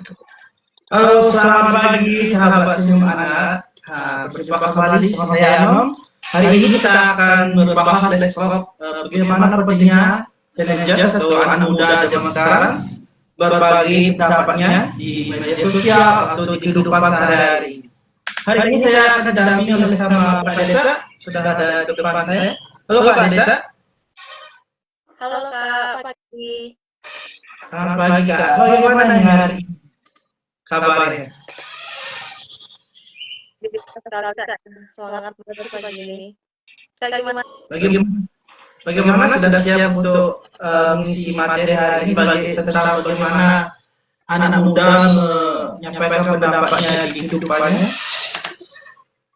Halo, selamat pagi sahabat Sim Anak. Berjumpa kembali sama saya Anom. Hari ini kita akan berbahas desktop bagaimana pentingnya teenagers atau anak muda zaman sekarang berbagi pendapatnya di media sosial atau di kehidupan sehari-hari. Hari ini saya akan didampingi oleh sama Pak Desa, sudah ada di depan saya. Halo Pak Desa. Halo Kak, pagi. Selamat pagi Kak. Bagaimana nih hari kabarnya? Semangat banget pagi ini. Kak gimana? Bagaimana sudah siap untuk mengisi materi hari ini bagi tentang bagaimana anak muda menyampaikan pendapatnya di kehidupannya?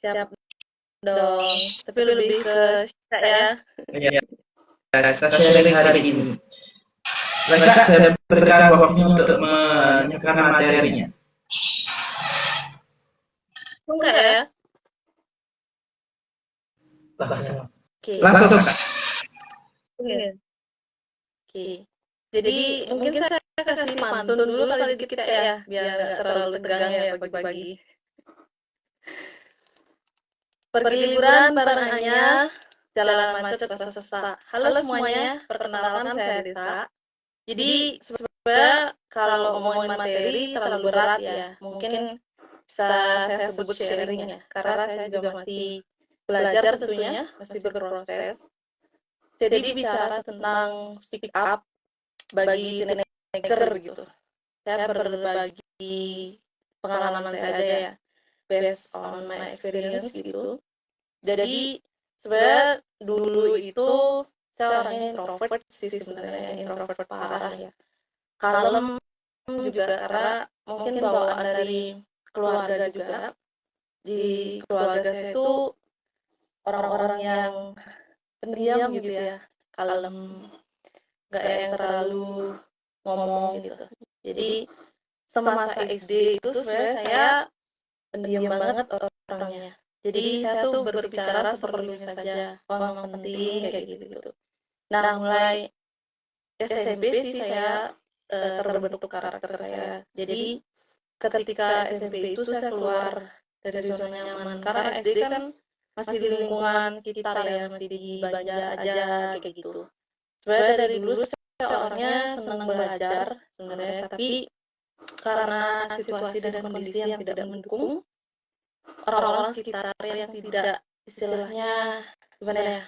Siap dong. Tapi lebih ke Kak ya. Ya, kita sharing hari ini. Baik, saya berikan waktunya untuk menyiapkan materinya. Enggak ya? Oke. Langsung, Kak. Oke. Jadi mungkin saya kasih pantun dulu kali kita ya, biar nggak terlalu tegang ya pagi-pagi. Pergi liburan bareng Anya, jalanan macet terasa sesak. Halo semuanya, perkenalkan saya Desa. Jadi sebenarnya kalau ngomongin materi terlalu berat ya, mungkin bisa saya sebut sharing ya, karena saya juga masih belajar tentunya, masih berproses. Jadi bicara tentang speak up bagi teenager gitu. Saya berbagi pengalaman saya aja ya, based on my experience gitu. Jadi sebenarnya dulu itu saya orangnya introvert sih sebenarnya, introvert parah ya. Kalem juga karena mungkin bawaan dari keluarga juga. Di keluarga saya itu orang-orang yang pendiam gitu ya, kalem, nggak yang terlalu ngomong gitu. Jadi semasa SD itu sebenarnya saya pendiam banget orangnya. Jadi saya tuh berbicara seperlunya saja, yang penting kayak gitu. Nah mulai SMP sih saya terbentuk karakter saya. Jadi ketika SMP itu saya keluar dari zona nyaman karena SD kan masih di lingkungan sekitar ya, masih di Banjar aja kayak gitu. Sebenarnya dari dulu saya orangnya senang belajar sebenarnya, tapi karena situasi dan kondisi yang tidak mendukung, orang-orang sekitar yang tidak istilahnya gimana ya,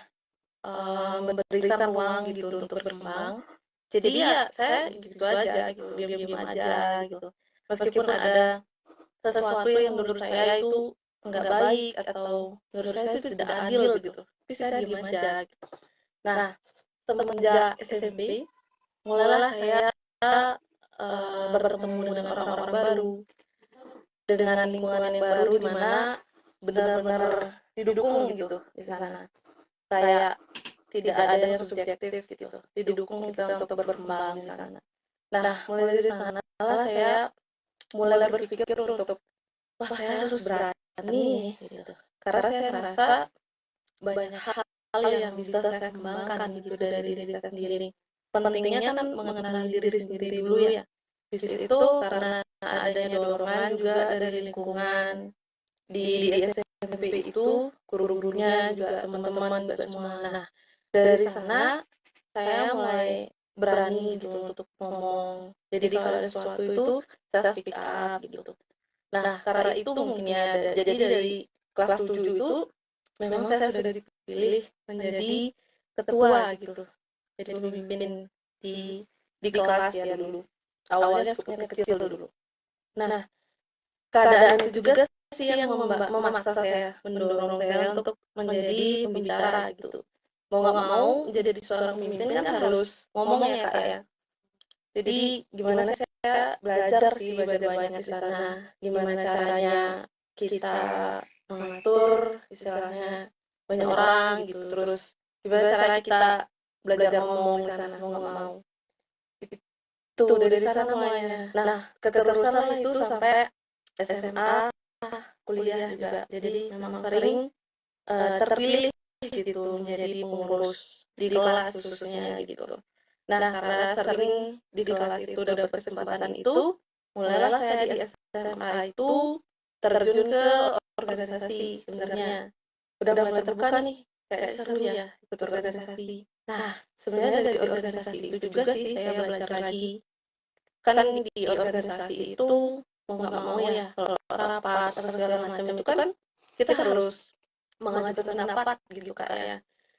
memberikan ruang gitu untuk berkembang. Jadi ya saya gitu aja gitu, diam-diam aja gitu. Meskipun ada sesuatu yang menurut saya itu nggak baik atau menurut saya itu tidak adil gitu, tapi saya diam aja gitu. Nah semenjak SMP mulailah saya bertemu dengan orang-orang baru, dengan lingkungan yang baru di mana benar-benar didukung gitu di sana, kayak tidak ada yang subjektif gitu, didukung kita untuk berkembang di sana. Nah mulai dari sana saya mulai berpikir untuk wah saya harus berani gitu, karena saya merasa banyak hal yang bisa saya kembangkan gitu dari diri saya sendiri. Pentingnya kan mengenali diri sendiri dulu ya. Di situ karena adanya dorongan juga dari lingkungan, di SMP itu guru-gurunya juga teman-teman juga semua. Nah dari sana saya mulai berani gitu untuk ngomong. Jadi kalau ada sesuatu itu saya speak up gitu. Nah, karena itu mungkin ya, jadi dari kelas 7 itu memang saya sudah dipilih menjadi ketua gitu. Jadi pemimpin di kelas ya dulu. Awalnya skupnya kecil dulu. Nah, keadaan itu juga sih yang memaksa saya, mendorong saya untuk menjadi pembicara gitu. Mau nggak mau jadi seorang pemimpin kan harus ngomong ya Kak ya. Jadi gimana saya belajar sih, belajar banyak di sana. Gimana caranya kita mengatur istilahnya banyak orang gitu. Terus gimana caranya kita belajar ngomong di sana mau nggak mau. Itu dari sana mulainya. Nah keterusan lah itu sampai SMA, kuliah juga. Jadi memang sering terpilih gitu menjadi pengurus di kelas khususnya gitu. Nah karena sering di kelas itu dapat kesempatan itu, mulailah saya di SMA itu terjun ke organisasi sebenarnya. Udah mulai terbuka nih, kayak seru ya ikut organisasi. Nah, sebenarnya dari organisasi itu juga sih saya belajar lagi. Kan di organisasi itu mau nggak mau ya, kalau rapat atau segala macam itu kan kita harus mengajukan pendapat gitu Kak ya.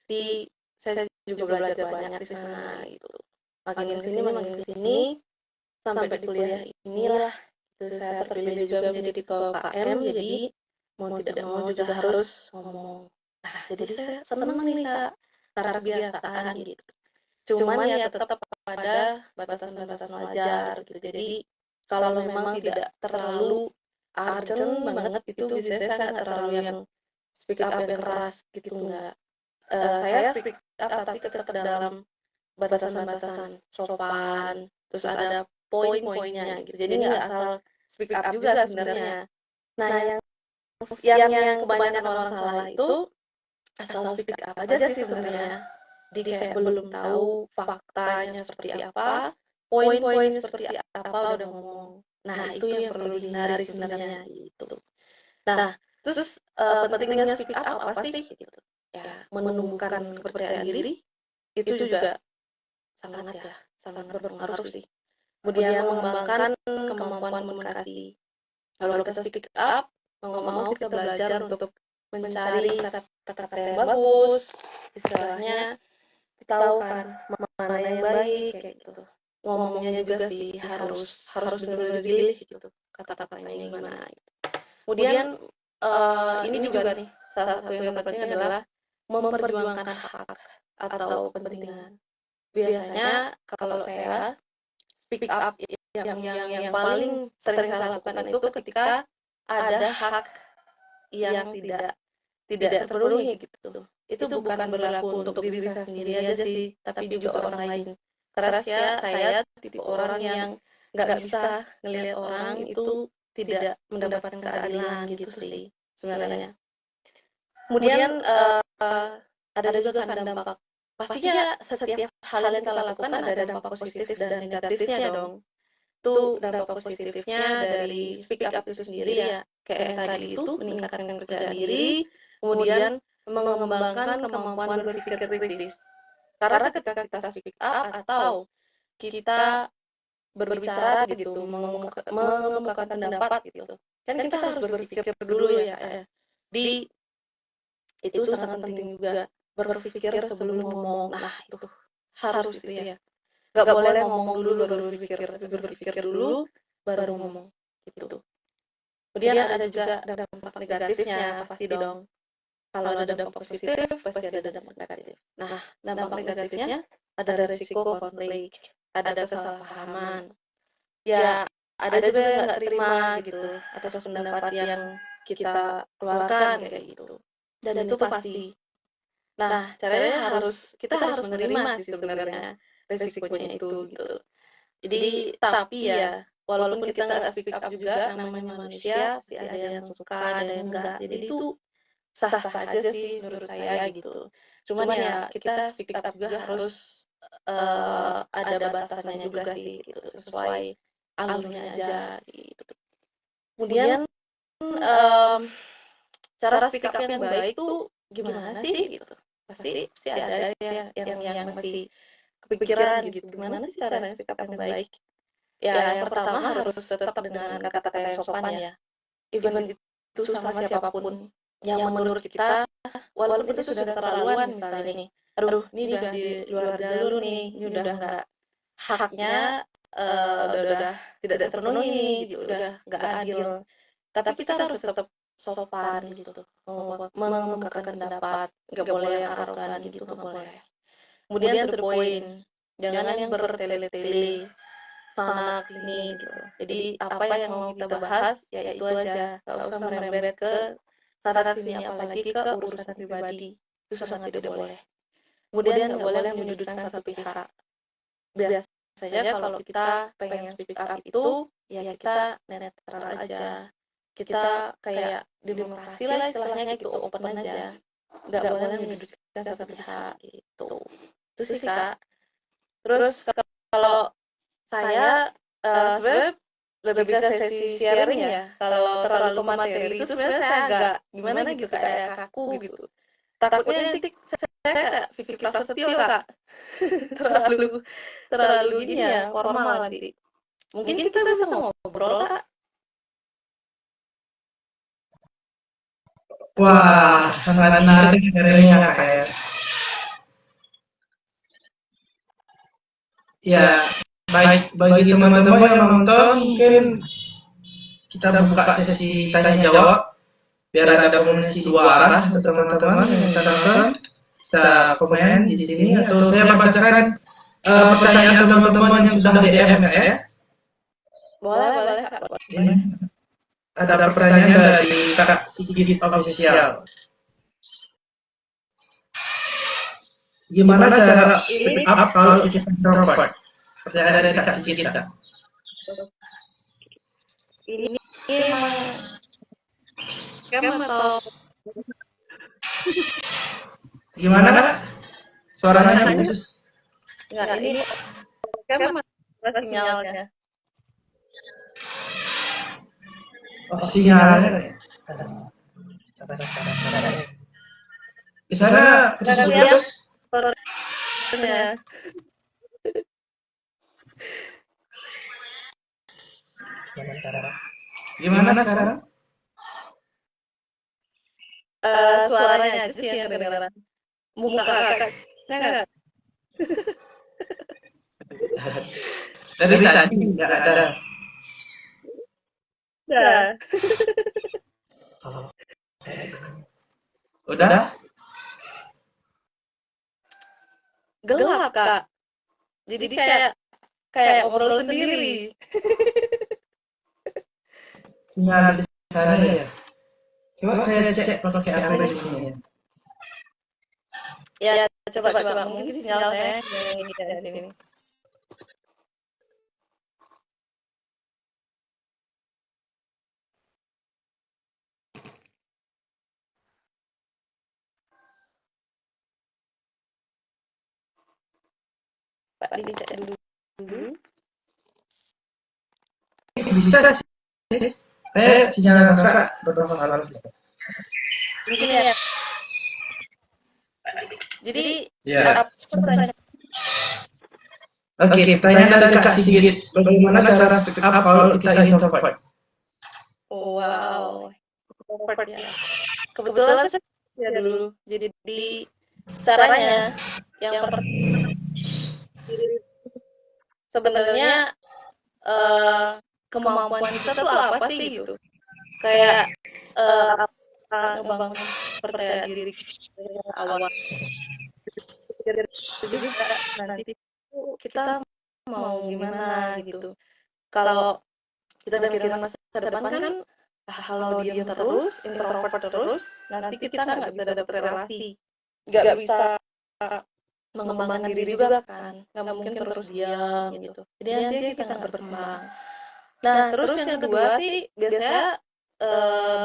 Di saya juga belajar banyak di sana gitu. Makin kesini sampai di kuliah inilah itu saya terpilih juga menjadi ketua KM, jadi mau tidak mau juga harus ngomong. Nah, jadi saya seneng nih Kak, karena kebiasaan gitu. Cuman ya tetap pada batasan-batasan wajar gitu. Jadi kalau memang tidak terlalu urgent banget itu biasanya saya nggak terlalu yang speak up yang keras gitu enggak. Saya speak up tapi tetap dalam batasan-batasan sopan, terus ada poin-poinnya gitu. Jadi nggak asal speak up juga sebenarnya. Nah, yang kebanyakan orang salah itu asal speak up aja sih sebenarnya. Dia kayak belum tahu faktanya seperti apa, poin-poinnya seperti apa udah ngomong. Nah, itu yang perlu dihindari sebenarnya gitu. Nah, terus pentingnya speak up apa sih? Gitu. Ya, menumbuhkan kepercayaan diri itu juga sangat berpengaruh sih. Kemudian mengembangkan kemampuan komunikasi. Kalau kita speak up, mau nggak mau kita belajar untuk mencari kata-kata yang bagus, istilahnya tahu kan mana yang baik kayak gitu. Ngomongnya juga sih harus benar-benar dipilih gitu kata-katanya gimana. Kemudian ini juga nih salah satu yang penting adalah memperjuangkan hak atau kepentingan. Biasanya kalau saya speak up yang paling sering saya lakukan itu ketika ada hak yang tidak terpenuhi gitu. Itu bukan berlaku untuk diri saya sendiri aja sih, tapi juga orang lain. Karena saya tipe orang yang nggak bisa ngelihat orang itu tidak mendapatkan keadilan gitu sih sebenarnya. Kemudian ada juga kan dampak. Pastinya setiap hal yang kita lakukan ada dampak positif dan negatifnya dong. Itu dampak positifnya dari speak up itu sendiri ya, kayak yang tadi itu meningkatkan kepercayaan diri, kemudian mengembangkan kemampuan berpikir kritis. Karena ketika kita speak up atau kita berbicara gitu, mengemukakan pendapat gitu, kan kita harus berpikir dulu ya. Di itu sangat penting juga berpikir sebelum ngomong. Nah, itu harus itu ya. Gak boleh ngomong dulu baru berpikir, tapi berpikir dulu baru ngomong gitu. Kemudian ada juga dampak negatifnya pasti dong. Kalau ada dampak positif pasti ada dampak negatif. Nah, dampak negatifnya ada resiko konflik, ada kesalahpahaman. Ya, ada juga yang nggak terima gitu atas pendapat yang kita keluarkan kayak gitu. Dan itu pasti. Nah, caranya kita harus menerima sih sebenarnya resikonya itu gitu. Jadi tapi ya walaupun kita nggak speak up juga namanya manusia pasti ada yang suka ada yang enggak. Jadi itu sah-sah aja sih menurut saya gitu. Cuman ya kita speak up juga harus ada batasannya juga sih gitu sesuai alurnya aja gitu. Kemudian em, cara speak up yang baik tuh gimana sih gitu. Pasti ada yang masih kepikiran gitu. Gimana sih cara speak up yang baik? Ya, yang pertama harus tetap dengan kata-kata yang sopan ya. Even itu sama siapapun. Yang menurut kita, walaupun itu sudah keterlaluan misalnya nih. Aduh, ini udah di luar jalur nih. Ini udah nggak haknya, udah tidak terpenuhi nih, gitu. Udah nggak adil. Tapi kita harus tetap sopan gitu. Mengemukakan pendapat. Nggak boleh yang arogan gitu, nggak boleh. Kemudian to the point. Jangan yang bertele-tele sana sini gitu. Jadi apa yang mau kita bahas ya itu aja, nggak usah merembet ke sana sini apalagi ke urusan pribadi. Itu sangat tidak boleh. Kemudian nggak boleh menyudutkan satu pihak. Biasanya kalau kita pengen speak up itu ya kita netral aja. Kita kayak demokrasi lah istilahnya gitu, open aja. Nggak boleh menyudutkan satu pihak gitu. Itu sih Kak. Terus kalau saya sebenarnya lebih ke sesi sharing ya. Kalau terlalu materi itu sebenarnya saya agak gimana gitu, kayak kaku gitu. Takutnya nanti saya kayak Vicky Prasetyo Kak, terlalu terlalu gini ya, formal nanti. Mungkin kita bisa ngobrol Kak. Wah, sangat menarik materinya Kak ya. Ya, baik bagi teman-teman yang nonton mungkin kita buka sesi tanya jawab biar ada komunikasi dua arah untuk teman-teman yang bisa nonton, bisa komen di sini atau saya bacakan pertanyaan teman-teman yang sudah DM ya. Boleh Kak. Ini ada pertanyaan dari Kak Sigit Official. Gimana cara speak up kalau kita introvert? Pertanyaan dari Kak Sigit. Ini emang scam atau Gimana Kak? Suaranya putus. enggak? Ini scam atau sinyalnya? Oh, sinyalnya. Di sana putus-putus. Suaranya. Gimana sekarang? Suaranya aja sih yang kedengeran. Muka kakaknya enggak? Dari tadi nggak ada. Udah. Udah? Gelap Kak. Jadi kayak ngobrol sendiri. Sinyal di sana ya. Coba saya cek pakai apa di sini ya. Ya, coba mungkin sinyalnya yang ini dari sini. Pak dicek dulu. Bisa sih. Sinyal kakak bermasalah. Mungkin ya. Jadi Ya. pertanyaan Oke, pertanyaan dari Kak Sigit. Bagaimana cara speak up kalau kita introvert? wow. Introvert ya. Kebetulan saya ya dulu. Jadi caranya yang pertama sebenarnya kemampuan kita tuh apa sih gitu. Kayak apa ngebangun percaya diri kita dari awal. Jadi nanti kita mau gimana gitu. Kalau kita mikirin masa depan kan kalau diam terus, introvert terus, nanti kita nggak bisa dapet relasi, nggak bisa mengembangkan diri juga kan, nggak mungkin terus diam gitu. Jadi nanti kita nggak berkembang. Nah terus yang kedua sih biasanya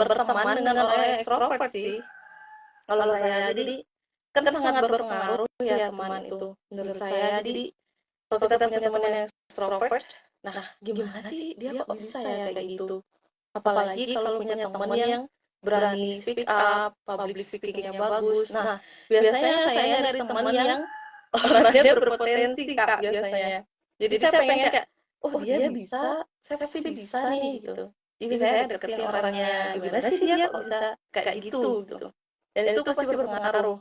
berteman dengan orang yang ekstrovert sih. Kalau saya jadi kan sangat berpengaruh ya teman itu menurut saya. Jadi kalau kita punya teman yang extrovert, nah gimana sih dia kok bisa ya kayak gitu. Apalagi kalau punya teman yang berani speak up, public speaking-nya bagus. Nah, biasanya saya nyari teman yang orangnya berpotensi Kak biasanya. Jadi saya pengen kayak, oh dia bisa, saya pasti bisa nih gitu. Jadi saya deketin orangnya, gimana sih dia kok bisa kayak gitu gitu. Dan itu pasti berpengaruh.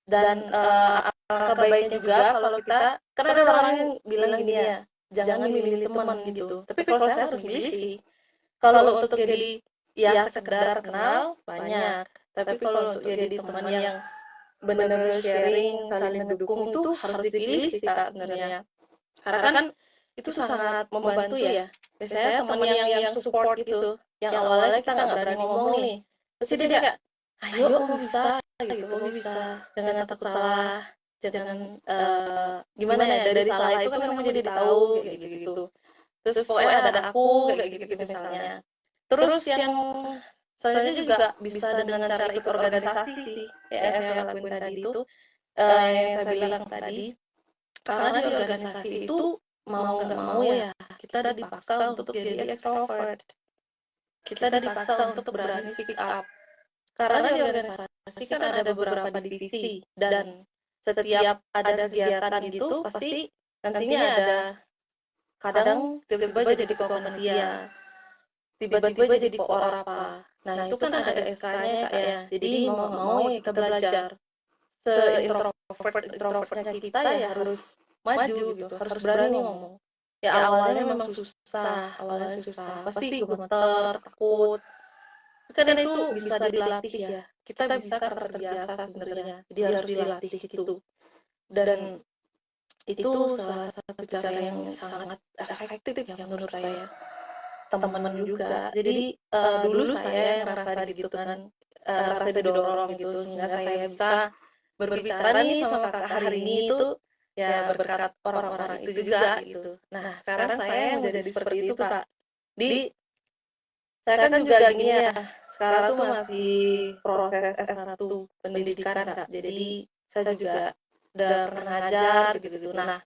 Dan alangkah baiknya juga kalau kita, karena ada orang yang bilang gini ya, jangan milih teman gitu. Tapi kalau saya harus milih sih. Kalau untuk jadi ya sekedar kenal banyak, tapi kalau untuk jadi teman yang benar-benar sharing, saling mendukung itu harus dipilih sih Kak sebenarnya. Karena kan itu sangat membantu ya. Biasanya teman yang support gitu, yang awalnya kita nggak berani ngomong nih, pasti dia kayak, ayo kamu bisa gitu, kamu bisa, jangan takut salah, jangan gimana ya, dari salah itu kan kamu jadi tahu kayak gitu. Terus pokoknya ada aku kayak gitu misalnya. Terus yang selanjutnya juga bisa dengan cara ikut organisasi sih, yang saya lakuin tadi itu, yang saya bilang tadi. Karena di organisasi itu mau nggak mau ya kita dipaksa untuk jadi extrovert. Kita dipaksa untuk berani speak up. Karena di organisasi kan ada beberapa divisi, dan setiap ada kegiatan itu pasti nantinya ada, kadang tiba-tiba jadi ketua panitia, tiba-tiba jadi koor apa. Nah, itu kan ada SK-nya ya, Kak, ya. Jadi mau nggak mau ya kita belajar. Introvertnya kita ya harus maju gitu, harus berani ngomong. Ya awalnya memang susah, pasti gemeter, takut. Kan itu bisa dilatih ya. Kita bisa karena terbiasa sebenarnya. Jadi harus dilatih gitu. Dan itu salah satu cara yang sangat efektif ya menurut saya. Teman-teman juga. Jadi dulu saya ngerasa gitu kan, ngerasa didorong gitu hingga saya bisa berbicara nih sama kakak hari ini itu ya berkat orang-orang itu juga gitu. Nah, sekarang saya yang jadi seperti itu, Kak. Di saya kan juga gini ya, sekarang tuh masih proses S1 pendidikan, Kak. Jadi saya juga udah pernah ngajar gitu. Nah,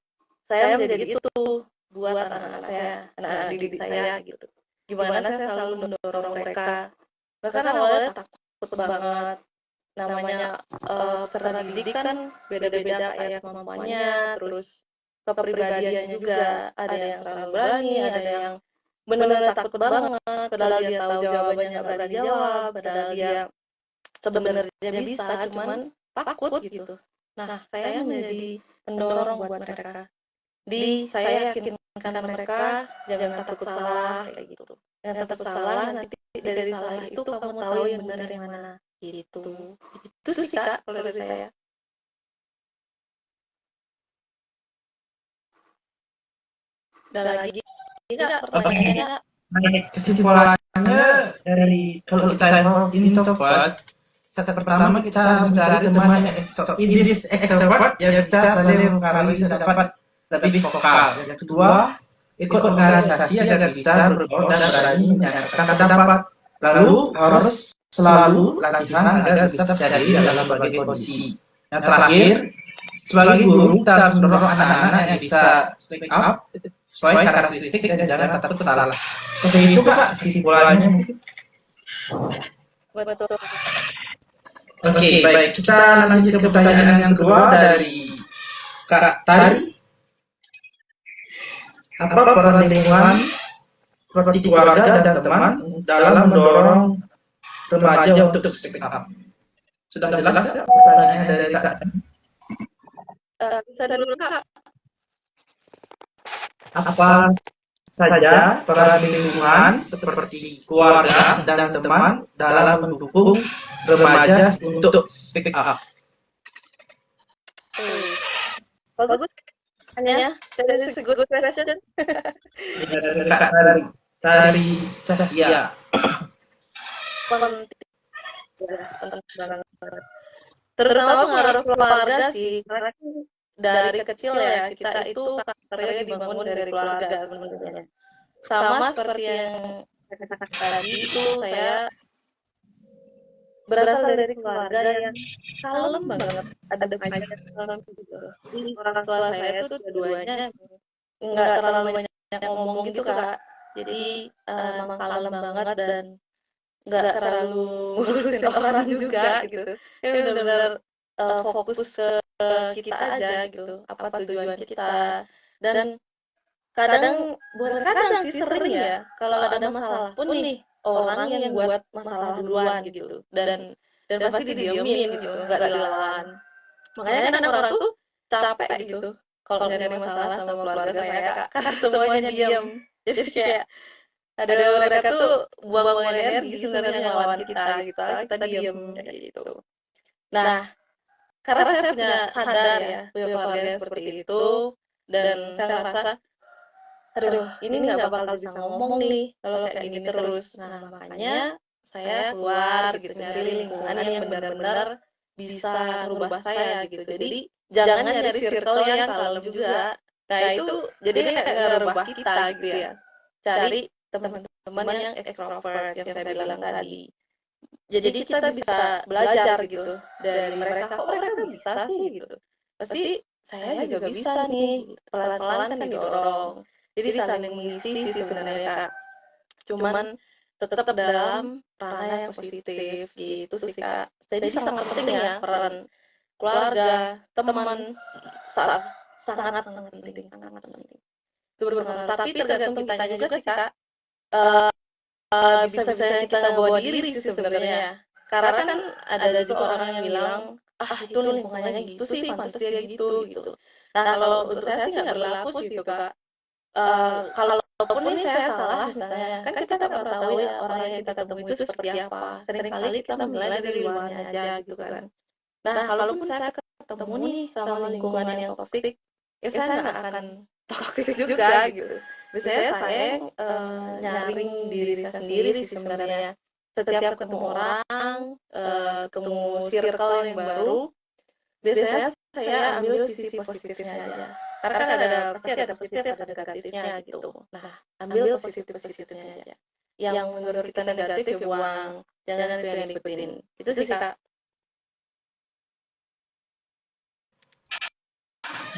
saya menjadi itu buat anak-anak saya, anak-anak didik saya gitu. Gimana saya selalu mendorong mereka. Bahkan awalnya takut banget, namanya peserta didik kan beda-beda kayak kemampuannya, terus kepribadiannya juga, ada yang terlalu berani, ada yang benar-benar takut banget, padahal dia tahu jawabannya nggak berani jawab, padahal dia sebenarnya bisa, cuman takut gitu. Nah, saya menjadi pendorong buat mereka. Saya yakinkan mereka jangan takut salah kayak gitu. Jangan takut salah, nanti dari salah itu kamu tahu yang benar yang mana gitu. Itu sih, Kak, kalau dari saya. Ada lagi Kak pertanyaannya, Kak? Kesimpulannya dari kalau kita ini cepat, step pertama kita mencari teman yang extrovert yang bisa saling mempengaruhi dan dapat lebih vokal. Yang kedua, ikut organisasi agar bisa bergaul dan berani menyatakan pendapat. Lalu harus selalu latihan agar bisa terjadi dalam berbagai kondisi. Yang terakhir, sebagai guru kita harus mendorong anak-anak yang bisa speak up sesuai karakteristik dan jangan takut salah. Seperti itu Kak kesimpulannya mungkin. Betul. Oke, baik. Kita lanjut ke pertanyaan yang kedua dari Kak Tari. Apa peran lingkungan seperti keluarga dan teman dalam mendorong remaja untuk speak up? Sudah jelas ya pertanyaannya dari Kak? Bisa dulu, Kak. Apa saja peran lingkungan seperti keluarga dan teman dalam mendukung remaja untuk speak up? Bagus. Tanya, dari good question. Dari Kak Tari Cahya. Penting banget. Terutama pengaruh keluarga sih, karena dari kecil ya kita itu karakternya dibangun dari keluarga sebenarnya. Sama seperti yang saya katakan tadi, itu saya berasal dari keluarga yang kalem banget, ada banyak orang gitu. Jadi orang tua saya itu dua-duanya nggak terlalu banyak ngomong gitu, Kak. Jadi memang kalem banget dan nggak terlalu ngurusin orang juga gitu. Ya benar-benar fokus ke kita aja gitu, apa tujuan kita. Dan bukan kadang sih, sering ya, kalau ada masalah pun nih, orang yang buat masalah duluan gitu. Dan pasti didiemin gitu, nggak dilawan. Makanya kan orang tuh capek gitu kalau nyari masalah sama keluarga saya, Kak, karena semuanya diem. Jadi kayak ada mereka tuh buang-buang energi sebenarnya ngelawan kita gitu, soalnya kita diem kayak gitu. Nah, karena saya punya sadar ya, punya keluarga yang seperti itu, dan saya ngerasa, aduh, ini nggak bakal bisa ngomong nih kalau kayak gini terus. Nah, makanya saya keluar gitu, nyari lingkungan yang benar-benar bisa ngerubah saya gitu. Jadi jangan nyari circle yang kalem juga. Nah, itu jadi kayak ngerubah kita gitu ya. Cari teman-teman yang extrovert yang saya bilang tadi. Jadi kita bisa belajar gitu dari mereka. Kok mereka bisa sih gitu? Pasti saya juga bisa nih. Pelan-pelan kan didorong. Jadi saling mengisi sih sebenarnya Kak. Cuman tetap dalam ranah yang positif gitu sih Kak. Jadi sangat penting ya peran keluarga, teman, sa- sangat sangat penting, sangat penting. Itu berpengaruh. Tapi tergantung kitanya juga sih Kak. Eh, bisa-bisanya kita ngebawa diri sih sebenarnya ya. Karena kan ada juga orang yang bilang, ah itu lingkungannya gitu sih, pantas dia gitu gitu. Nah kalau untuk saya sih nggak berlaku sih itu Kak. Kalaupun nih saya salah misalnya, kan kita nggak pernah tahu ya orang yang kita temui itu seperti apa. Seringkali kita menilai dari luarnya aja gitu kan. Nah, kalaupun saya ketemu nih sama lingkungan yang toksik, ya saya nggak akan toksik juga gitu. Biasanya saya nyaring diri saya sendiri sih sebenarnya. Setiap ketemu orang, ketemu circle yang baru, biasanya saya ambil sisi positifnya aja. Karena kan pasti ada positif, ada negatifnya gitu. Nah, ambil positif-positifnya aja. Yang menurut kita negatif ya buang, jangan itu yang diikutin. Itu sih Kak.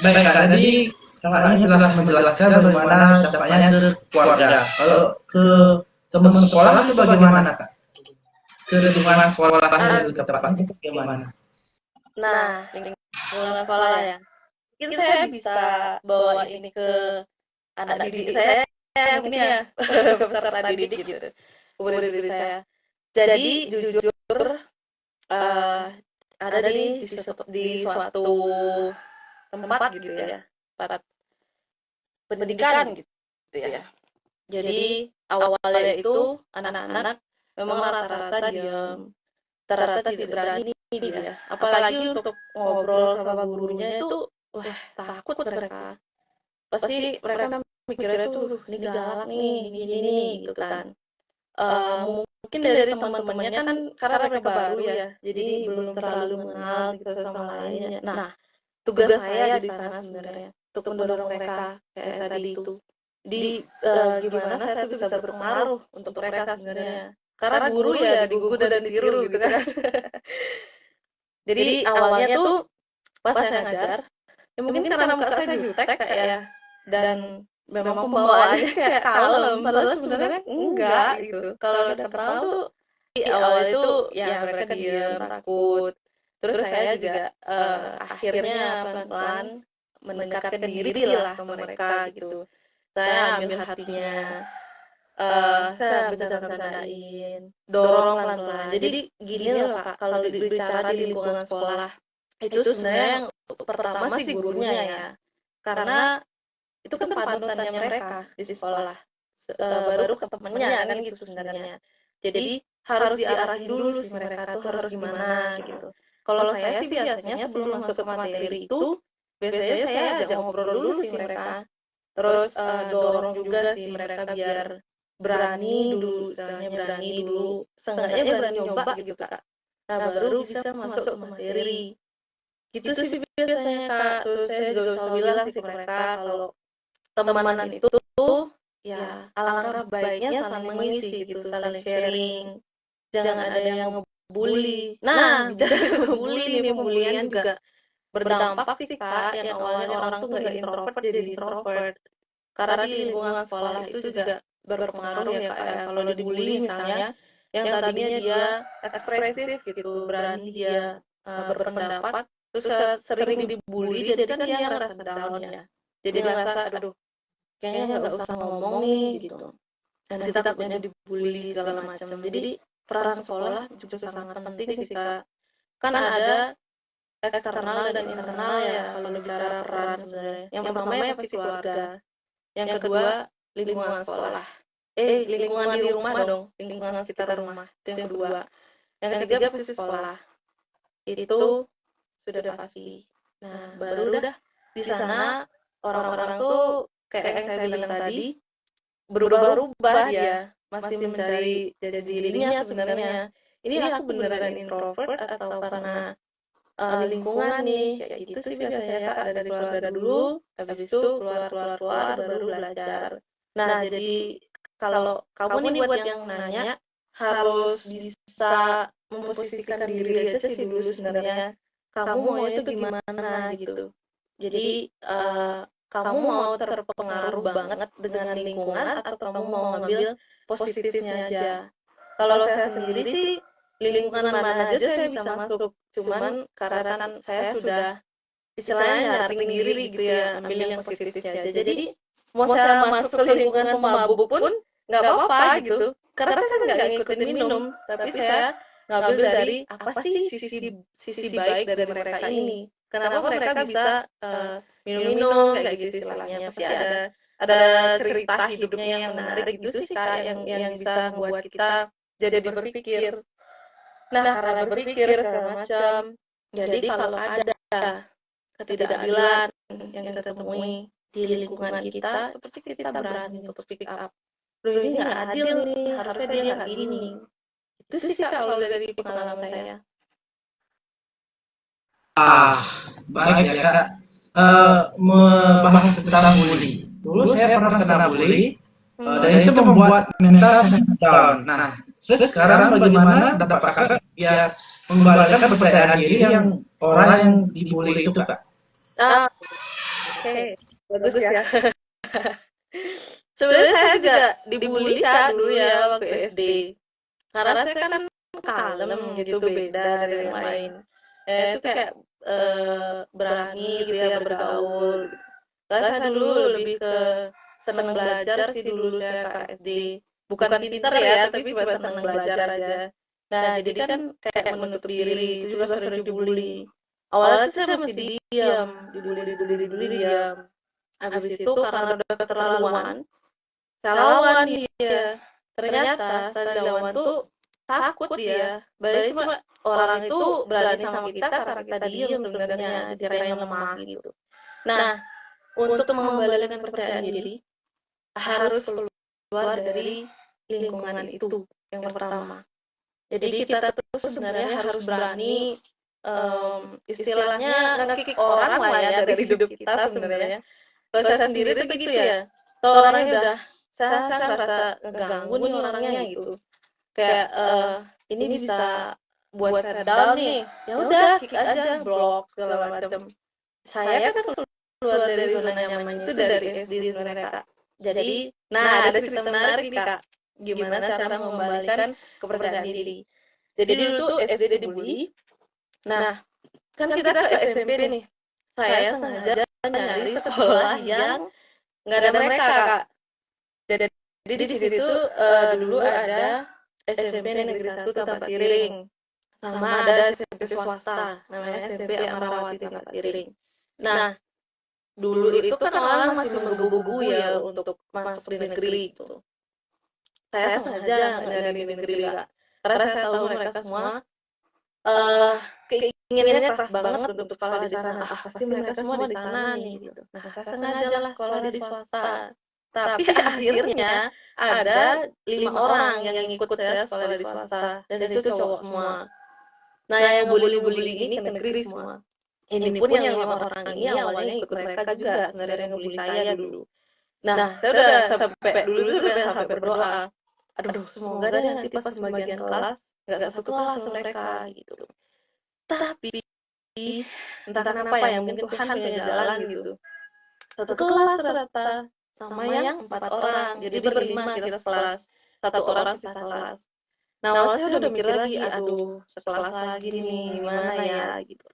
Baik Kak, tadi Kakak ini telah menjelaskan bagaimana dampaknya ke keluarga. Kalau ke teman sekolah itu bagaimana Kak? Ke lingkungan sekolahnya lebih tepatnya itu bagaimana? Nah, lingkungan sekolah ya. Mungkin saya bisa bawa ini ke anak didik saya yang ini ya, peserta didik gitu, murid-murid saya. Jadi jujur eh, ada nih di suatu tempat gitu ya, tempat pendidikan gitu ya. Jadi awalnya itu anak-anak memang rata-rata diam, rata-rata tidak berani nih dia. Apalagi untuk ngobrol sama gurunya itu, wah takut mereka. Pasti mereka mikirnya tuh, ini galak nih, gini gitu kan. Mungkin dari teman-temannya kan karena mereka baru ya, jadi belum terlalu mengenal gitu sama lainnya. Nah, tugas saya di sana sebenarnya untuk mendorong mereka kayak tadi itu. Di gimana saya tuh bisa berpengaruh untuk mereka sebenarnya. Karena guru ya digugu dan ditiru gitu kan. Jadi awalnya tuh pas saya ngajar, ya mungkin karena muka saya jutek kayak ya, dan memang pembawaannya kayak kalem, padahal sebenarnya enggak gitu. Kalau udah kenal tuh di awal itu ya mereka diam, takut. Terus saya juga akhirnya pelan-pelan mendekatkan diri lah ke mereka gitu. Saya ambil hatinya, saya bercanda-bercandain, dorong pelan-pelan. Jadi gini loh Kak, kalau bicara di lingkungan sekolah, itu sebenarnya yang pertama sih gurunya ya. Karena itu kan panutannya mereka di sekolah. Baru ke temennya kan gitu sebenarnya. Jadi harus diarahin dulu sih mereka tuh harus gimana gitu. Kalau saya sih biasanya sebelum masuk ke materi itu, biasanya saya ajak ngobrol dulu sih mereka. Terus dorong juga sih mereka biar berani dulu, istilahnya berani dulu, seenggaknya berani nyoba gitu Kak. Nah baru bisa masuk ke materi. Gitu sih biasanya Kak. Terus saya juga selalu bilang sih ke mereka kalau temanan itu tuh ya alangkah baiknya saling mengisi gitu, saling sharing. Jangan ada yang ngebully. Nah, bicara ngebully nih, pembulian juga berdampak sih Kak, yang awalnya orang tuh nggak introvert jadi introvert. Karena di lingkungan sekolah itu juga berpengaruh ya Kak ya. Kalau dibully misalnya, yang tadinya dia ekspresif gitu, berani dia berpendapat, terus sering dibully, jadi kan dia ngerasa down ya. Jadi ngerasa, aduh, kayaknya nggak usah ngomong nih gitu. Nanti takutnya dibully segala macam. Jadi peran sekolah juga sangat penting sih Kak. Kan ada eksternal dan internal ya kalau bicara peran sebenarnya. Yang pertama ya pasti keluarga. Yang kedua lingkungan sekolah. Lingkungan di rumah dong, lingkungan sekitar rumah. Itu yang kedua. Yang ketiga pasti sekolah. Itu sudah pasti. Nah, baru dah di sana orang-orang tuh kayak yang saya bilang tadi berubah-ubah dia, masih mencari jadi dirinya sebenarnya. Ini aku beneran introvert atau karena lingkungan nih, kayak gitu sih biasanya Kak, dari keluarga dulu, habis itu keluar baru belajar. Nah, jadi kalau kamu nih buat yang nanya, harus bisa memposisikan diri aja sih dulu sebenarnya. Kamu maunya tuh gimana gitu. Jadi kamu mau terpengaruh banget dengan lingkungan atau kamu mau ngambil positifnya aja. Kalau saya sendiri sih lingkungan mana aja saya bisa masuk, cuman karena kan saya sudah istilahnya nyaring diri gitu ya, ambil yang positifnya aja. Jadi mau saya masuk ke lingkungan pemabuk pun nggak apa-apa gitu, karena saya kan nggak ngikutin minum, tapi saya ngambil dari apa sih sisi baik dari mereka ini. Kenapa mereka bisa minum-minum kayak gitu istilahnya, pasti ada cerita hidupnya yang menarik gitu sih Kak, yang bisa membuat kita jadi berpikir. Nah, karena berpikir segala macam, jadi kalau ada ketidakadilan yang kita temui di lingkungan kita, itu pasti kita berani untuk speak up. Loh ini nggak adil nih, harusnya dia nggak gini. Itu sih Kak kalau dari pengalaman saya. Ah, baik ya Kak. Membahas tentang bully. Dulu saya pernah kena bully, dan itu membuat mental saya down. Nah, terus sekarang bagaimana dapat Kakak biar mengembalikan kepercayaan diri yang orang yang dibully itu Kak? Ah, oke. Bagus ya. Sebenarnya saya juga dibully Kak dulu ya waktu SD. Karena saya kan kalem gitu, beda dari yang lain. Itu kayak berani gitu ya bergaul. Saya dulu lebih ke seneng belajar sih dulu saya Kak SD. Bukan pintar ya, tapi cuma seneng belajar aja. Nah, jadi kan kayak menutup diri, itu juga sering dibully. Awalnya tuh saya masih diam, dibully diam. Habis itu karena udah keterlaluan, saya lawan dia. Ternyata saya lawan tuh takut dia. Berarti cuma orang itu berani sama kita karena kita diam sebenarnya, dikira yang lemah gitu. Nah, untuk mengembalikan kepercayaan diri, harus keluar dari lingkungan itu yang pertama. Jadi kita tuh sebenarnya harus berani istilahnya nge-kick orang lah ya dari hidup kita sebenarnya. Kalau saya sendiri tuh gitu ya. Kalau orangnya udah saya ngerasa ngeganggu nih orangnya gitu. Kayak ini bisa buat saya down nih. Ya udah kick aja, blok segala macam. Saya kan keluar dari zona nyaman itu dari SD sebenarnya Kak. Jadi, nah ada cerita menarik nih Kak. Gimana cara mengembalikan kepercayaan diri. Jadi dulu tuh SD dibully. Nah, kan kita ke SMP nih. Saya sengaja nyari sekolah yang nggak ada mereka Kak. Jadi di situ dulu ada SMP Negeri 1 Tampak Siring. Sama ada SMP swasta, namanya SMP Amarawati Tampak Siring. Nah, dulu itu kan orang masih menggebu-gebu ya untuk masuk di negeri gitu. Saya sengaja nggak nyari di negeri Kak. Karena saya tahu mereka semua keinginannya keras banget untuk sekolah di sana. Ah, pasti mereka semua di sana nih gitu. Nah, saya sengaja lah sekolah di swasta. Tapi akhirnya ada 5 orang yang ikut saya sekolah di swasta dan itu cowok semua. Nah, yang ngebully-bully ini ke negeri semua. Ini pun yang 5 orang ini awalnya ikut mereka juga sebenarnya yang ngebully saya dulu. Nah, saya udah sampai dulu tuh udah sampai berdoa. Aduh, semoga deh nanti pas pembagian kelas nggak satu kelas sama mereka gitu. Tapi entah kenapa ya mungkin Tuhan punya jalan gitu. Satu kelas ternyata sama yang 4 orang. Jadi berlima kita sekelas. Satu orang pisah kelas. Nah, awalnya saya udah mikir lagi, aduh, sekelas lagi nih, gimana ya gitu.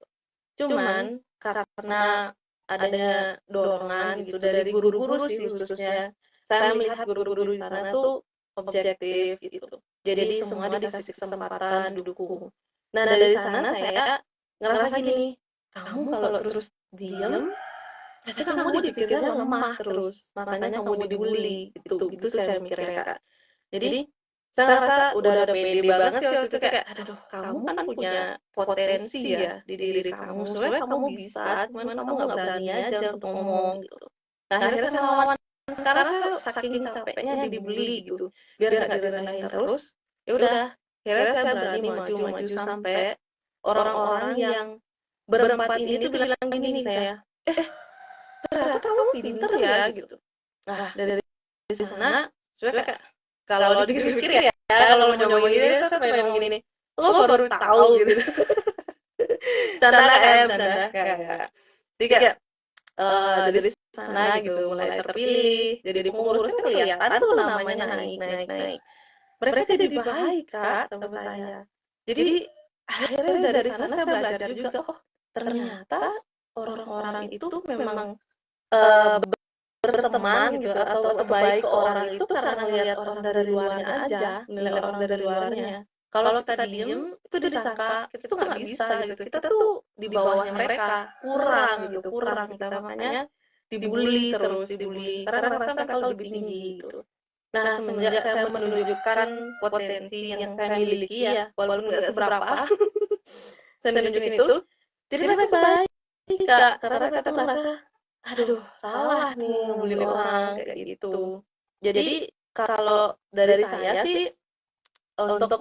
Cuman karena adanya dorongan gitu dari guru-guru sih khususnya, saya melihat guru-guru di sana tuh objektif gitu. Jadi semua dikasih kesempatan didukung. Nah, dari sana saya ngerasa gini, kamu kalau terus diam, pasti kamu dipikirnya lemah terus, makanya kamu dibully gitu saya mikirnya Kak. Jadi saya ngerasa udah pede banget sih waktu itu kayak, aduh kamu kan punya potensi ya di diri kamu, sebenarnya kamu bisa, cuman kamu nggak berani aja untuk ngomong gitu. Nah akhirnya saya lawan, sekarang saya saking capeknya dibully gitu, biar nggak direndahin terus, ya udah, akhirnya saya berani maju sampai orang-orang yang berempat ini tuh bilang gini saya, ternyata kamu pinter ya gitu. Nah dari sana sebenarnya kayak kalau dipikir ya kalau mau nyobain ini saya pengen ngomong gini, lo baru tahu gitu. Canda kayak canda kayak. Jadi kayak dari sana gitu mulai terpilih jadi pengurusnya kelihatan tuh namanya naik. Mereka jadi baik Kak sama saya. Jadi akhirnya dari sana saya belajar juga, oh ternyata orang-orang itu memang eh, berteman gitu atau baik ke orang itu karena ngelihat orang dari luarnya aja, nilai orang dari luarnya. Kalau kita diem itu disangka kita tuh nggak bisa gitu, kita tuh di bawahnya mereka, kurang kita makanya dibully terus dibully karena merasa mereka lebih tinggi gitu. Nah, semenjak saya menunjukkan potensi yang saya miliki ya, walaupun nggak seberapa, saya nunjukin itu, jadi mereka baik Kak, karena mereka tuh merasa aduh salah nih ngebully orang kayak gitu. Jadi kalau dari saya sih untuk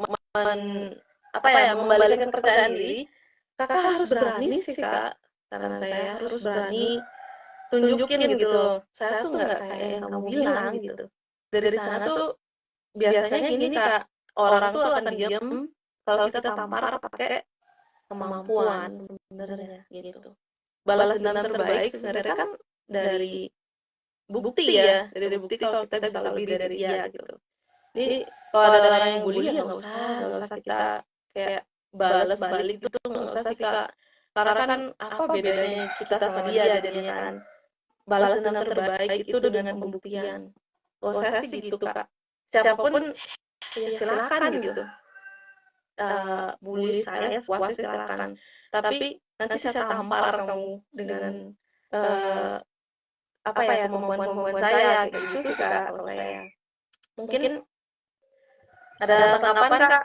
apa ya membalikan kepercayaan diri, kakak harus berani sih kak. Saran saya harus berani tunjukin gitu loh. Saya tuh nggak kayak yang kamu bilang gitu. Dari sana tuh biasanya gini kak, orang tuh akan diam kalau kita tampar pakai kemampuan sebenarnya gitu. Balas dendam terbaik sebenarnya kan dari bukti ya, dari bukti kalau kita bisa lebih dari dia gitu. Jadi kalau ada orang yang bully ya nggak usah kita kayak balas balik gitu, nggak usah sih kak. Karena kan apa bedanya kita sama dia jadinya kan. Balas dendam terbaik itu dengan pembuktian. Oh saya sih gitu kak. Siapapun ya silakan gitu. Bully saya sepuasnya silakan. Tapi nanti saya tampar kamu dengan eh, apa ya kemampuan saya gitu sih kak kalau saya. Mungkin ada tanggapan kak?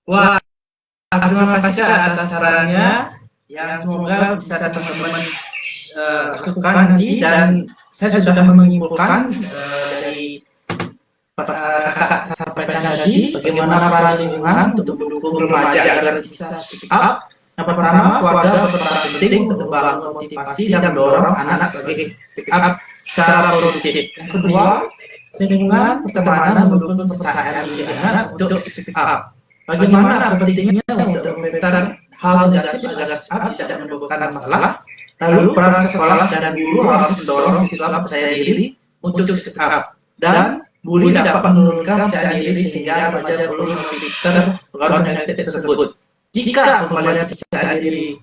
Wah, terima kasih Kak atas sarannya. Yang semoga bisa teman-teman lakukan nanti, dan saya sudah menyimpulkan dari kakak sampaikan tadi bagaimana peran lingkungan untuk mendukung remaja agar bisa speak up. Yang pertama, keluarga berperan penting untuk membangun motivasi dan mendorong anak sebagai speak up secara produktif. Yang kedua, lingkungan pertemanan mendukung kepercayaan diri anak untuk speak up. Bagaimana pentingnya untuk memberikan hal negatif agar speak up tidak menimbulkan masalah. Lalu peran sekolah dan guru harus mendorong siswa percaya diri untuk speak up, dan bully dapat menurunkan percaya diri sehingga remaja perlu memiliki pengaruh negatif tersebut. Jika pembalian percaya diri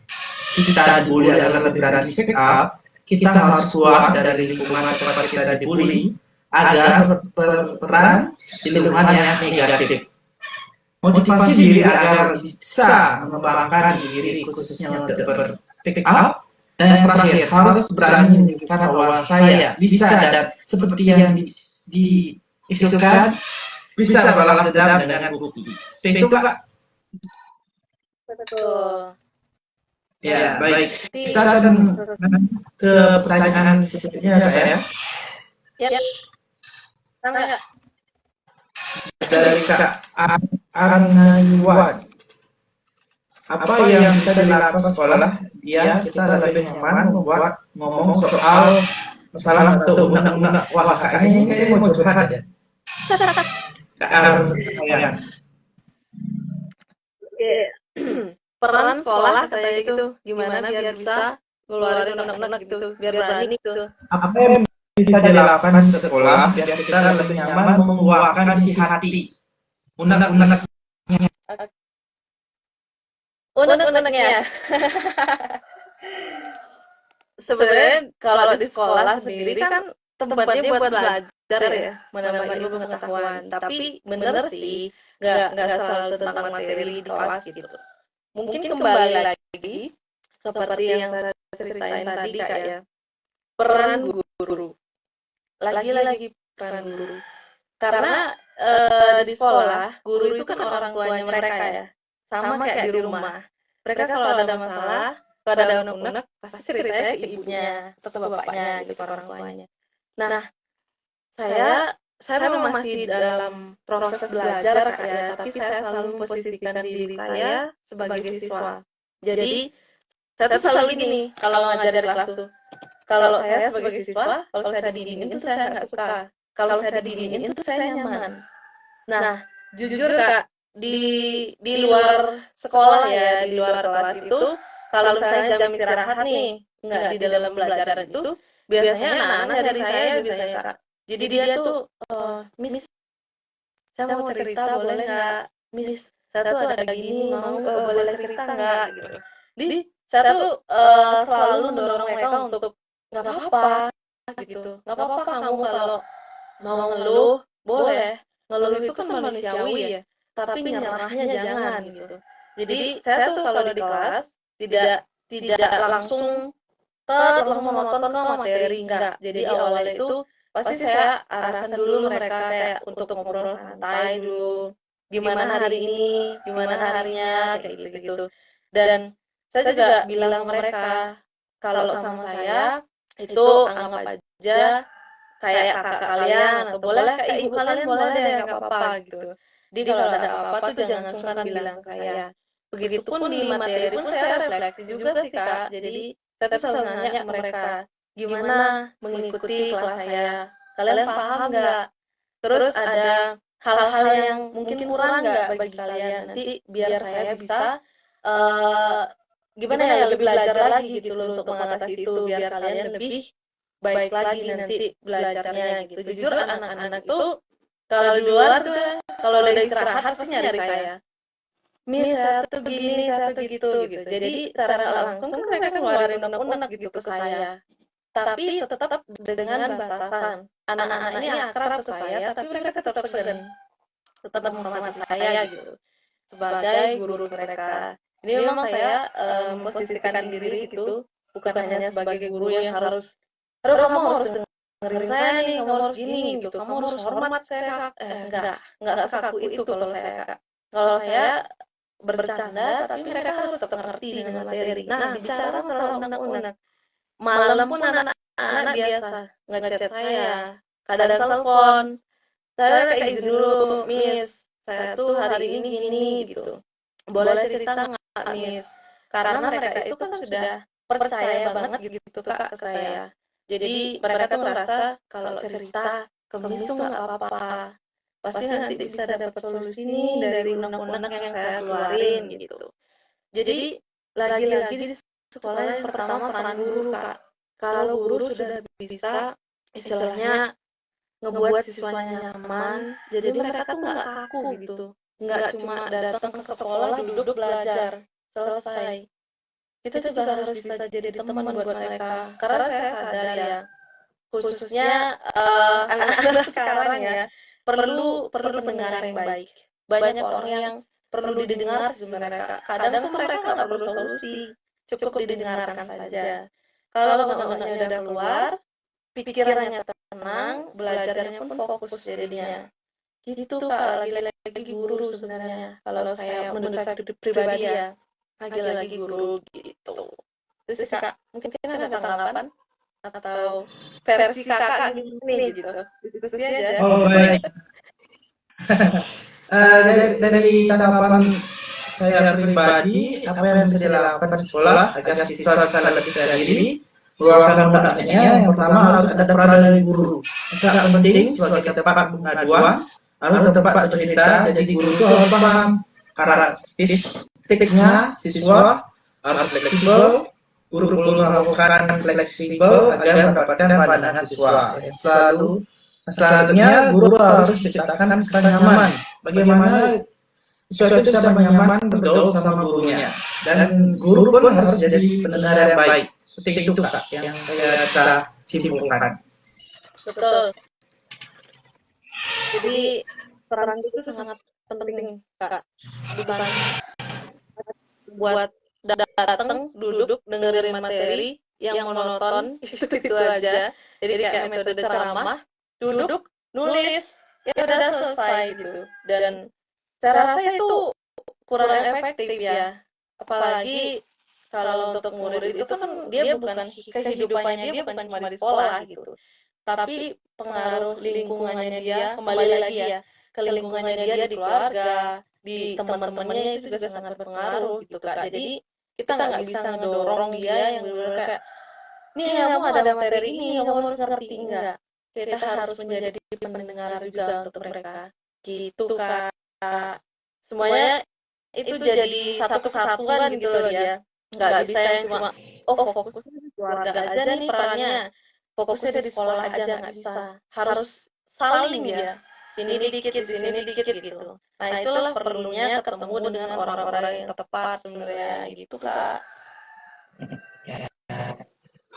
kita dibully agar lebih berani speak up, kita harus keluar dari lingkungan tempat kita dibully agar berperan di lingkungan yang negatif. Motivasi diri agar bisa mengembangkan diri khususnya untuk speak up. Dan yang terakhir, harus berani menunjukkan bahwa saya bisa dan seperti yang diisukan bisa balas dendam dengan bukti. Itu Kak. Betul. Ya, baik. Kita akan ke pertanyaan selanjutnya Kak ya. Ya. Tangga. Dari Kak Arnayuan. Apa yang bisa dilakukan sekolah biar kita lebih nyaman membuat ngomong soal masalah atau undang-undang? Wah, kayaknya ini mau curhat ya. Kak Arnayuan. Oke. Peran sekolah katanya gitu, gimana biar bisa ngeluarin undang-undang gitu, biar berani gitu. Apa yang bisa dilakukan di sekolah biar kita lebih nyaman mengeluarkan isi hati? Undang-undang. Undang-undangnya. Sebenarnya kalau di sekolah sendiri kan tempatnya buat belajar ya, menambah ilmu pengetahuan. Tapi bener sih, nggak selalu tentang materi di kelas gitu. Mungkin kembali lagi seperti yang saya ceritain tadi kak ya, peran guru. Lagi-lagi peran guru. Karena di sekolah guru itu kan orang tuanya mereka ya, sama kayak di rumah. Mereka kalau ada masalah, kalau ada unek-unek, pasti ceritanya ke ibunya atau ke bapaknya gitu, orang tuanya. Nah, saya memang masih dalam proses belajar kak ya, tapi saya selalu memposisikan diri saya sebagai siswa. Jadi saya tuh selalu gini nih kalau ngajar di kelas tuh. Kalau saya sebagai siswa, kalau saya diinin tuh saya nggak suka. Kalau saya diinin tuh saya nyaman. Nah, jujur kak, di luar sekolah ya, di luar kelas itu kalau misalnya jam istirahat nih, nggak di dalam pembelajaran itu, biasanya anak-anak dari saya biasanya Kak. Jadi dia tuh, "Miss, saya mau cerita boleh nggak? Miss, saya tuh ada gini, boleh cerita nggak?" Gitu. Jadi saya tuh selalu mendorong mereka untuk nggak apa-apa gitu, nggak apa-apa kamu kalau mau ngeluh, boleh. Ngeluh itu kan manusiawi ya, tapi nyerahnya jangan gitu. Jadi saya tuh kalau di kelas tidak tidak langsung langsung monoton ke materi, enggak. Jadi awalnya itu pasti saya arahkan dulu mereka kayak untuk ngobrol santai dulu. Gimana hari ini, gimana harinya, kayak gitu-gitu. Dan saya juga bilang ke mereka, kalau sama saya itu anggap aja kayak kakak kalian atau boleh kayak ibu kalian boleh deh nggak apa-apa gitu. Jadi kalau ada apa-apa tuh jangan sungkan bilang ke saya. Begitupun di materi pun saya refleksi juga sih Kak. Jadi saya tuh selalu nanya ke mereka, gimana mengikuti kelas saya? Kalian paham nggak? Terus ada hal-hal yang mungkin kurang nggak bagi kalian? Nanti biar saya bisa eh gimana ya lebih belajar lagi gitu loh untuk mengatasi itu biar kalian lebih baik lagi nanti belajarnya gitu. Jujur anak-anak tuh kalau di luar tuh kalau udah istirahat pasti nyari saya. Miss, saya tuh gini, saya tuh gitu. Jadi secara nggak langsung kan mereka ngeluarin unek-unek gitu ke saya. Tapi tetap dengan batasan. Anak-anak ini akrab ke saya, tapi mereka tetap segan, tetap menghormati saya gitu sebagai guru mereka. Ini memang saya memposisikan diri gitu, bukan hanya sebagai guru yang harus, aduh kamu harus dengerin saya nih, kamu harus gini gitu, kamu harus hormat saya. Enggak sekaku itu kalau saya Kak. Kalau saya bercanda, tapi mereka harus tetap ngerti dengan materi. Nah, bicara masalah undang-undang, malam pun anak-anak biasa ngechat saya, kadang telepon, saya kayak izin dulu, Miss, saya tuh hari ini gini gitu. Boleh cerita nggak, Miss? Karena mereka itu kan sudah percaya banget gitu Kak ke saya. Jadi mereka tuh ngerasa kalau cerita ke Miss tuh nggak apa-apa. Pasti nanti bisa dapat solusi nih dari undang-undang yang saya keluarin gitu. Jadi lagi-lagi di sekolah yang pertama peran guru Kak. Kalau guru sudah bisa istilahnya ngebuat siswanya nyaman, jadi mereka tuh nggak kaku gitu, nggak cuma datang ke sekolah duduk belajar selesai. Kita juga harus bisa jadi teman buat mereka, karena saya sadar ya, khususnya anak-anak sekarang ya, perlu pendengar yang baik. Banyak orang yang perlu didengar sebenarnya. Kadang tuh mereka nggak perlu solusi, cukup didengarkan saja. Kalau undang-undangnya udah keluar, pikirannya tenang, belajarnya pun fokus jadinya. Gitu Kak, lagi-lagi guru sebenarnya. Kalau saya menurut saya pribadi ya, lagi-lagi guru gitu. Terus Kak, mungkin ada tanggapan atau versi Kakak gini gitu. Diskusi aja. Oh baik. Dari tanggapan saya pribadi, apa yang bisa dilakukan di sekolah agar siswa bisa lebih diri meluangkan undang-undangnya? Yang pertama harus ada peran dari guru. Sangat penting sebagai tempat pengaduan, lalu tempat bercerita. Jadi guru itu harus paham karakteristiknya siswa, harus fleksibel. Guru perlu melakukan fleksibel agar mendapatkan pandangan siswa. Selanjutnya guru harus menciptakan kesan nyaman. Bagaimana siswa itu bisa nyaman bergaul sama gurunya, dan guru pun harus jadi pendengar yang baik. Seperti itu Kak yang saya bisa simpulkan. Betul. Jadi peran itu sangat penting Kak. Bukan buat datang duduk dengerin materi yang monoton itu aja. Jadi kayak metode ceramah, duduk nulis ya udah selesai gitu. Dan saya rasa itu kurang efektif ya. Apalagi kalau untuk murid itu kan dia bukan kehidupannya dia bukan cuma di sekolah gitu. Tapi pengaruh lingkungannya dia kembali lagi ya ke lingkungannya dia di keluarga, di teman-temannya itu juga sangat berpengaruh gitu Kak. Jadi kita nggak bisa ngedorong dia yang benar kayak nih kamu ada materi ini kamu harus ngerti, enggak. Kita harus menjadi pendengar juga untuk mereka gitu Kak. Semuanya itu jadi satu kesatuan gitu loh ya. nggak bisa yang cuma fokusnya di keluarga aja nih perannya, fokusnya di sekolah aja nggak bisa, harus saling dia, sini dikit di sini dikit gitu. Nah itulah perlunya ketemu dengan orang-orang yang tepat sebenarnya gitu Kak.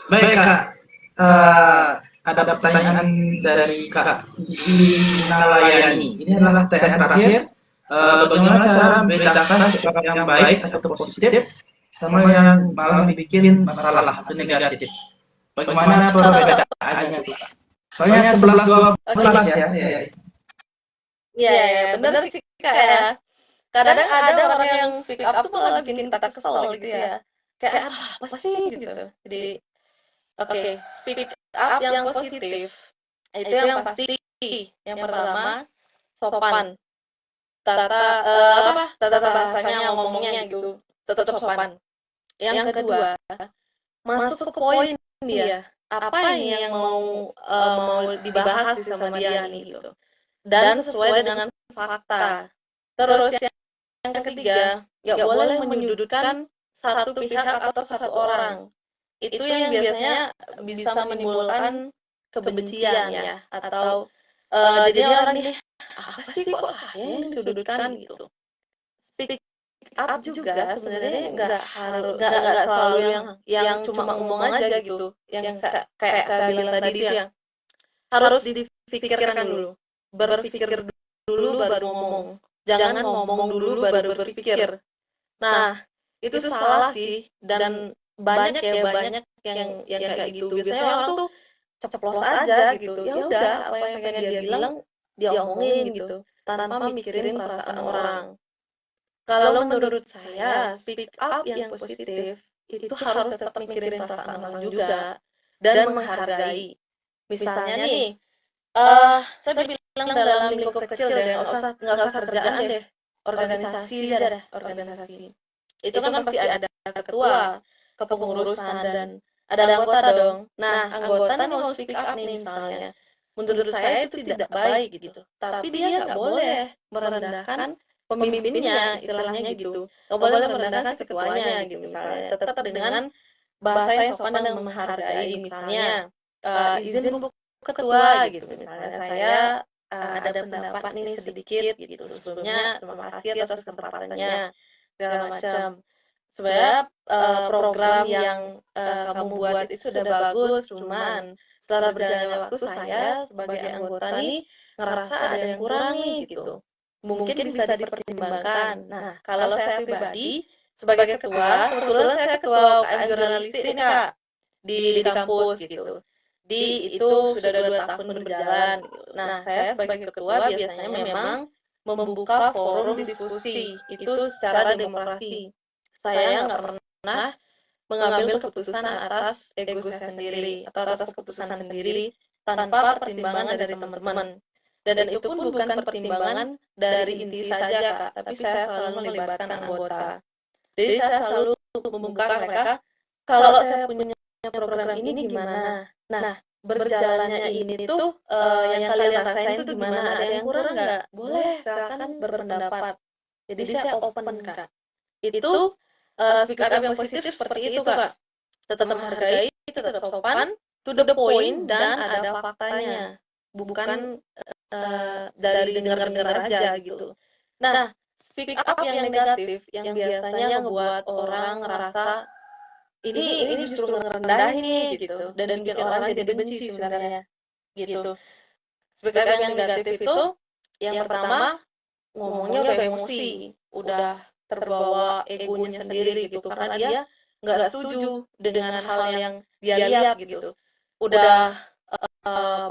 Baik Kak, Eh, ada pertanyaan dari Kak Nawayani. Ini adalah pertanyaan terakhir. Bagaimana cara membedakan sikap yang baik atau positif sama yang malah bikin masalah atau negatif? Bagaimana perbedaannya tuh Kak? Soalnya 11-12 ya. Iya ya bener sih Kak ya. Kadang ada orang yang speak up tuh malah bikin kita kesel gitu ya. Kayak apa sih gitu. Jadi oke, speak up yang positif. Itu yang pasti. Yang pertama, sopan. Tata bahasanya ngomongnya gitu. Tetap sopan. Yang kedua, masuk ke poin dia. Apa ini yang mau dibahas sih sama dia nih gitu. Dan sesuai dengan fakta. Terus yang ketiga, nggak boleh menyudutkan satu pihak atau satu orang. Itu yang biasanya bisa menimbulkan kebencian ya, atau jadi orang nih, apa sih kok saya yang disudutkan gitu. Speak up juga sebenarnya nggak selalu yang cuma ngomong aja gitu. Yang kayak saya bilang tadi itu yang harus dipikirkan dulu, berpikir dulu baru ngomong. Jangan ngomong dulu baru berpikir. Nah, itu salah sih dan banyak yang kayak gitu. Biasanya orang tuh ceplos aja gitu. Ya udah, apa yang pengen dia bilang dia omongin gitu tanpa mikirin perasaan orang. Kalau menurut saya, speak up yang positif itu harus tetap mikirin perasaan orang juga dan menghargai. Misalnya nih, saya bilang dalam lingkup kecil deh, nggak usah kerjaan deh, organisasi aja deh, organisasi. Itu kan pasti ada ketua, kepengurusan, dan ada anggota dong. Nah, anggota nih mau speak up nih misalnya. Menurut saya itu tidak baik gitu. Tapi dia nggak boleh merendahkan pemimpinnya, istilahnya gitu. Nggak boleh merendahkan si ketuanya gitu misalnya. Tetap dengan bahasa yang sopan dan menghargai misalnya. Izin Bu Ketua gitu misalnya. Saya ada pendapat nih sedikit gitu. Sebelumnya terima kasih atas kesempatannya segala macam. Sebenarnya program yang kamu buat itu sudah bagus, cuman setelah berjalannya waktu saya sebagai anggota nih ngerasa ada yang kurang nih gitu. Mungkin bisa dipertimbangkan. Nah, kalau saya pribadi sebagai ketua, kebetulan saya ketua UKM jurnalistik nih Kak di kampus gitu. Itu sudah 2 tahun berjalan. Gitu. Nah, saya sebagai ketua biasanya memang membuka forum diskusi itu secara demokrasi. Saya nggak pernah mengambil keputusan atas ego saya sendiri atau atas keputusan sendiri tanpa pertimbangan dari teman-teman. Dan itu pun bukan pertimbangan dari inti saja, Kak, tapi saya selalu melibatkan anggota. Jadi saya selalu membuka mereka, kalau saya punya program ini gimana? Nah, berjalannya ini tuh yang kalian rasain tuh gimana? Ada yang kurang nggak? Boleh, silakan berpendapat. Jadi saya open, Kak. Itu speak up yang positif seperti itu Kak, tetap menghargai, tetap sopan, to the point, dan ada faktanya, bukan dari dengar-dengar aja gitu. Nah, speak up yang negatif yang biasanya ngebuat orang ngerasa ini justru ngerendahin nih gitu dan bikin orang jadi benci sebenarnya gitu. Speak up yang negatif itu yang pertama ngomongnya udah emosi, udah terbawa egonya sendiri gitu karena dia nggak setuju dengan hal yang dia lihat gitu. Udah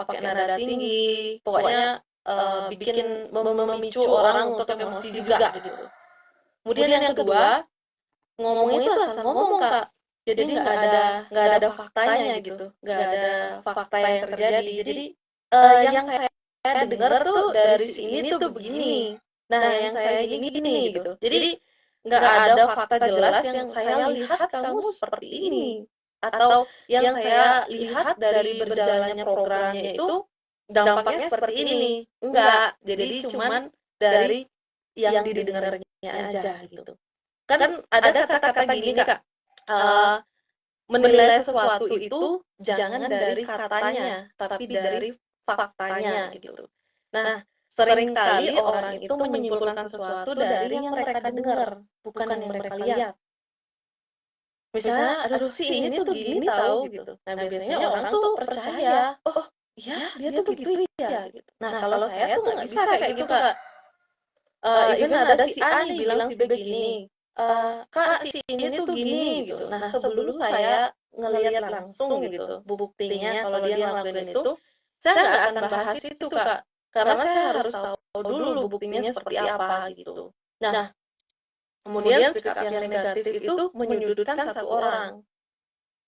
pakai nada tinggi, pokoknya bikin memicu orang untuk emosi juga gitu. Kemudian yang kedua, ngomong itu asal ngomong Kak. Jadi nggak ada faktanya gitu, nggak ada fakta yang terjadi. Jadi yang saya dengar tuh dari sini tuh begini. Nah, yang saya gini gitu. Jadi nggak ada fakta jelas yang saya lihat kamu seperti ini. Atau yang saya lihat dari berjalannya programnya itu dampaknya seperti ini. Enggak. Jadi cuman dari yang didengarnya aja gitu. Kan ada kata-kata gini Kak. eh, menilai sesuatu itu jangan dari katanya, tapi dari faktanya gitu. Nah, seringkali orang itu menyimpulkan sesuatu dari yang mereka dengar, bukan yang mereka lihat. Misalnya, aduh si ini tuh gini tahu gitu. Nah, biasanya orang tuh percaya, oh iya dia tuh begitu ya gitu. Nah, kalau saya tuh nggak bisa kayak gitu Kak. Even ada si A nih bilang si B gini, Kak si ini tuh gini gitu. Nah, sebelum saya ngelihat langsung gitu, buktinya kalau dia ngelakuin itu, saya nggak akan bahas itu Kak. Karena saya harus tahu dulu buktinya seperti apa gitu. Nah, kemudian speak up yang negatif itu menyudutkan satu orang.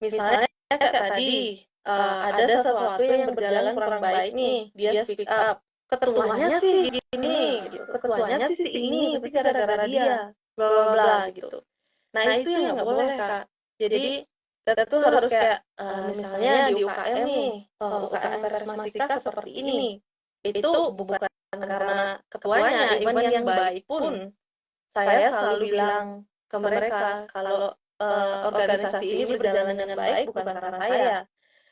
Misalnya kayak tadi, ada sesuatu yang berjalan kurang baik nih, dia speak up. Ketuanya sih gini, gitu. Ketuanya sih si ini, pasti gara-gara dia, bla bla bla gitu. Nah itu yang nggak boleh Kak. Jadi kita tuh harus kayak, misalnya di UKM nih, UKM Peresmasika seperti ini. Itu bukan karena ketuanya, even yang baik pun, saya selalu bilang ke mereka kalau organisasi ini berjalan dengan baik bukan karena saya.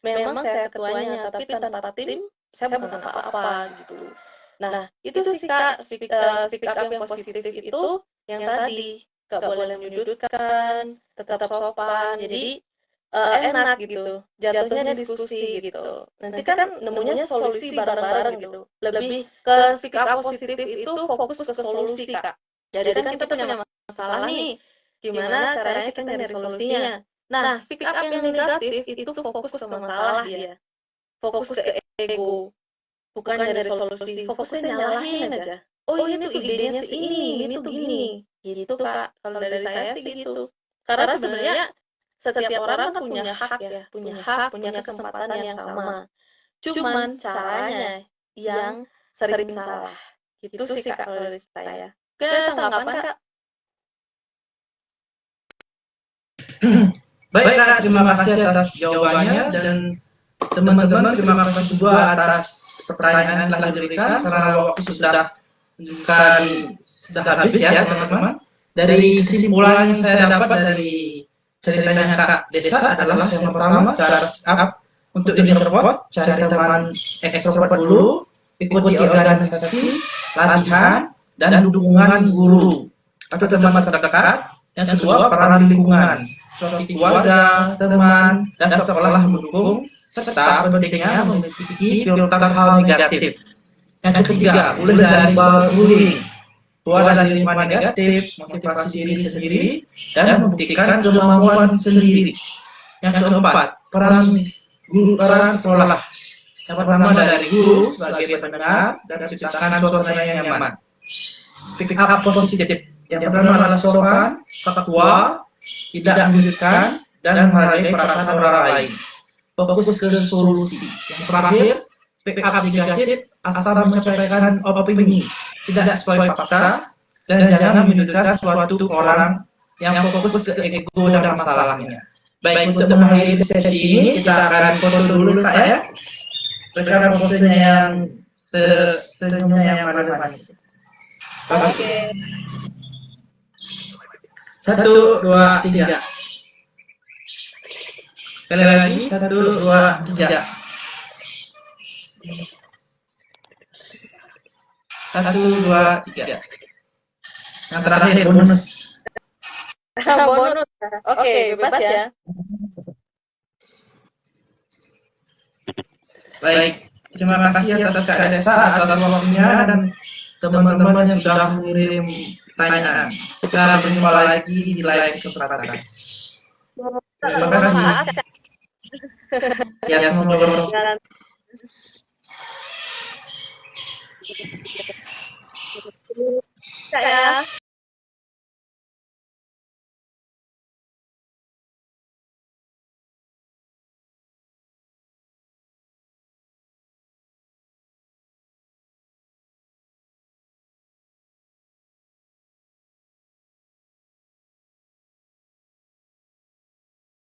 Memang saya ketuanya, tapi tanpa tim saya bukan apa-apa gitu. Nah, itu sih Kak, speak up yang positif itu yang tadi, gak boleh menyudutkan, tetap sopan, jadi enak gitu, jatuhnya diskusi gitu. Nanti kan nemunya solusi bareng-bareng gitu. Lebih ke speak up positif itu fokus ke solusi Kak. Jadi kan kita punya masalah nih, gimana caranya kita nyari solusinya. Nah, speak up yang negatif itu fokus ke masalah dia, fokus ke ego, bukan nyari solusi, fokusnya nyalahin aja. Oh ini tuh idenya si ini tuh gini. Gitu Kak, kalau dari saya sih gitu. Karena sebenarnya setiap orang kan punya hak ya, punya hak, punya kesempatan yang sama. Cuman caranya yang sering salah. Gitu sih Kak kalau dari saya. Oke, tanggapan Kak? Baik Kak, terima kasih atas jawabannya dan teman-teman terima kasih juga atas pertanyaan yang telah diberikan karena waktu sudah habis ya teman-teman. Dari kesimpulan yang saya dapat dari ceritanya Kak Desa adalah yang pertama cara up untuk introvert cari teman ekstrovert dulu, ikuti organisasi, latihan dan dukungan guru atau teman terdekat. Yang kedua, peran lingkungan seperti keluarga, teman, dan sekolah mendukung serta pentingnya memiliki filter hal negatif. Yang ketiga, pulih dari bullying, keluar dari lingkungan negatif, motivasi diri sendiri, dan membuktikan kemampuan sendiri. Yang keempat, peran sekolah. Yang pertama dari guru sebagai pendengar dan menciptakan suasana yang nyaman. Speak up positif. Yang pertama adalah sopan, faktual, tidak menyudutkan, dan menghargai perasaan orang lain. Fokus ke solusi. Yang terakhir, speak up negatif asal menyampaikan opini, tidak sesuai fakta, dan jangan menyudutkan suatu orang yang fokus ke ego dan masalahnya. Baik, untuk mengakhiri sesi ini, kita akan foto dulu Kak ya. Rekan posenya yang senyumnya yang manis-manis. Oke. 1, 2, 3. Sekali lagi 1, 2, 3. 1, 2, 3. Yang terakhir bonus. Bonus. Oke, bebas ya. Baik, terima kasih atas Kak Desa atas waktunya dan teman-teman yang sudah mengirim pertanyaan. Kita berjumpa lagi di lain kesempatan. Terima kasih. Ya, semoga berjalan. Ya.